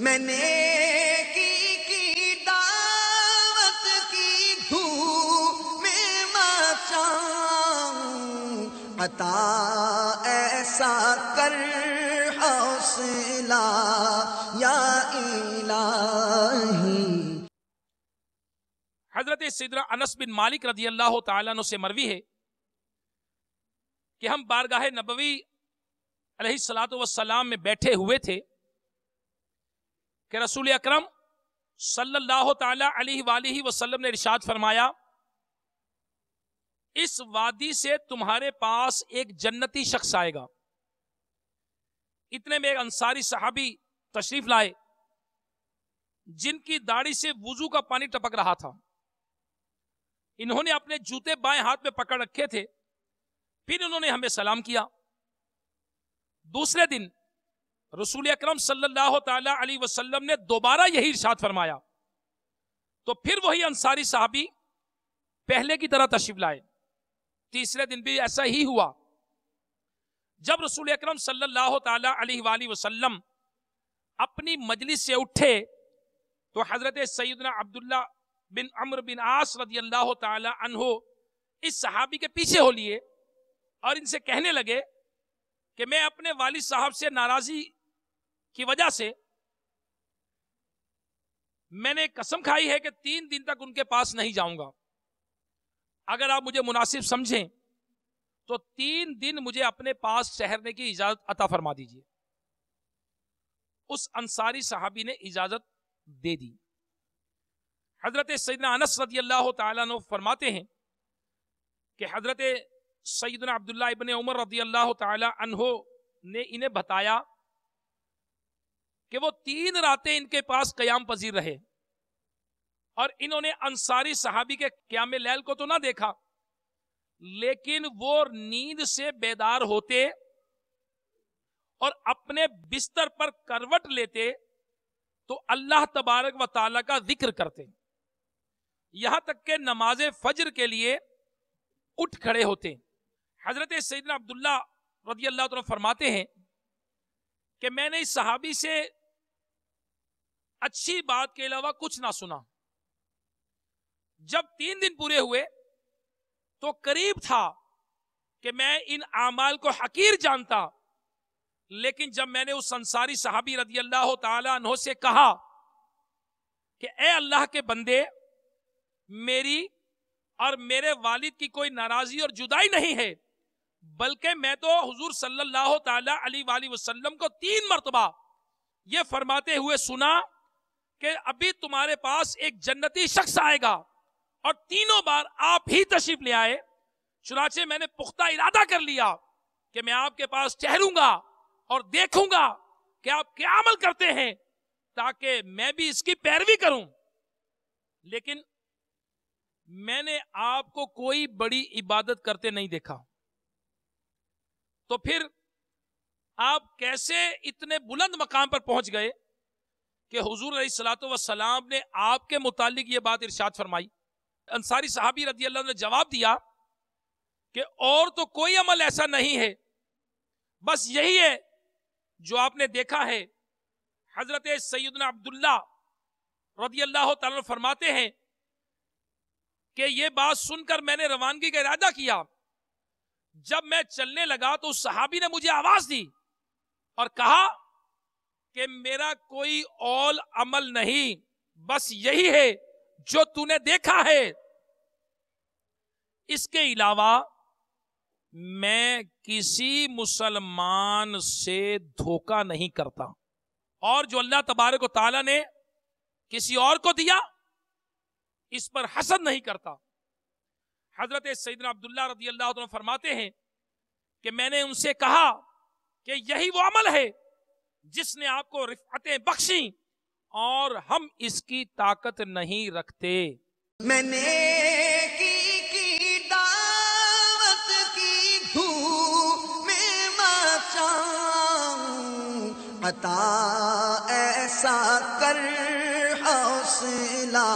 میں نیکی دعوت کی دھوم میں مچاؤں، عطا ایسا کر حوصلہ یا الہی۔ حضرت سیدنا انس بن مالک رضی اللہ تعالیٰ عنہ سے مروی ہے کہ ہم بارگاہ نبوی علیہ الصلوۃ والسلام میں بیٹھے ہوئے تھے کہ رسول اکرم صلی اللہ تعالی علیہ وآلہ وسلم نے ارشاد فرمایا، اس وادی سے تمہارے پاس ایک جنتی شخص آئے گا۔ اتنے میں ایک انصاری صحابی تشریف لائے جن کی داڑھی سے وضو کا پانی ٹپک رہا تھا۔ انہوں نے اپنے جوتے بائیں ہاتھ میں پکڑ رکھے تھے، پھر انہوں نے ہمیں سلام کیا۔ دوسرے دن رسول اکرم صلی اللہ تعالی علیہ وسلم نے دوبارہ یہی ارشاد فرمایا، تو پھر وہی انصاری صحابی پہلے کی طرح تشریف لائے۔ تیسرے دن بھی ایسا ہی ہوا۔ جب رسول اکرم صلی اللہ تعالی علیہ وآلہ وسلم اپنی مجلس سے اٹھے تو حضرت سیدنا عبداللہ بن عمرو بن عاص رضی اللہ تعالی عنہ اس صحابی کے پیچھے ہو لیے اور ان سے کہنے لگے کہ میں اپنے والد صاحب سے ناراضی کی وجہ سے میں نے قسم کھائی ہے کہ 3 دن تک ان کے پاس نہیں جاؤں گا۔ اگر آپ مجھے مناسب سمجھیں تو 3 دن مجھے اپنے پاس ٹھہرنے کی اجازت عطا فرما دیجیے۔ اس انصاری صحابی نے اجازت دے دی۔ حضرت سیدنا انس رضی اللہ تعالیٰ عنہ فرماتے ہیں کہ حضرت سیدنا عبداللہ ابن عمر رضی اللہ تعالیٰ عنہ نے انہیں بتایا کہ وہ 3 راتیں ان کے پاس قیام پذیر رہے، اور انہوں نے انصاری صحابی کے قیام لیل کو تو نہ دیکھا، لیکن وہ نیند سے بیدار ہوتے اور اپنے بستر پر کروٹ لیتے تو اللہ تبارک و تعالیٰ کا ذکر کرتے، یہاں تک کہ نماز فجر کے لیے اٹھ کھڑے ہوتے۔ حضرت سیدنا عبداللہ رضی اللہ عنہ فرماتے ہیں کہ میں نے اس صحابی سے اچھی بات کے علاوہ کچھ نہ سنا۔ جب 3 دن پورے ہوئے تو قریب تھا کہ میں ان اعمال کو حقیر جانتا، لیکن جب میں نے اس انصاری صحابی رضی اللہ تعالی عنہ سے کہا کہ اے اللہ کے بندے، میری اور میرے والد کی کوئی ناراضی اور جدائی نہیں ہے، بلکہ میں تو حضور صلی اللہ تعالی علیہ وآلہ وسلم کو 3 مرتبہ یہ فرماتے ہوئے سنا کہ ابھی تمہارے پاس ایک جنتی شخص آئے گا، اور 3 بار آپ ہی تشریف لے آئے، چنانچہ میں نے پختہ ارادہ کر لیا کہ میں آپ کے پاس ٹھہروں گا اور دیکھوں گا کہ آپ کیا عمل کرتے ہیں تاکہ میں بھی اس کی پیروی کروں۔ لیکن میں نے آپ کو کوئی بڑی عبادت کرتے نہیں دیکھا، تو پھر آپ کیسے اتنے بلند مقام پر پہنچ گئے کہ حضور علیہ الصلوۃ والسلام نے آپ کے متعلق یہ بات ارشاد فرمائی؟ انصاری صحابی رضی اللہ عنہ نے جواب دیا کہ اور تو کوئی عمل ایسا نہیں ہے، بس یہی ہے جو آپ نے دیکھا ہے۔ حضرت سیدنا عبداللہ رضی اللہ تعالیٰ عنہ فرماتے ہیں کہ یہ بات سن کر میں نے روانگی کا ارادہ کیا۔ جب میں چلنے لگا تو اس صحابی نے مجھے آواز دی اور کہا کہ میرا کوئی اور عمل نہیں، بس یہی ہے جو تو نے دیکھا ہے، اس کے علاوہ میں کسی مسلمان سے دھوکہ نہیں کرتا، اور جو اللہ تبارک و تعالیٰ نے کسی اور کو دیا اس پر حسد نہیں کرتا۔ حضرت سیدنا عبداللہ رضی اللہ عنہ فرماتے ہیں کہ میں نے ان سے کہا کہ یہی وہ عمل ہے جس نے آپ کو رفعتیں بخشیں اور ہم اس کی طاقت نہیں رکھتے۔ میں نیکی کی دعوت کی دھوم میں مچاؤں، عطا ایسا کر حوصلہ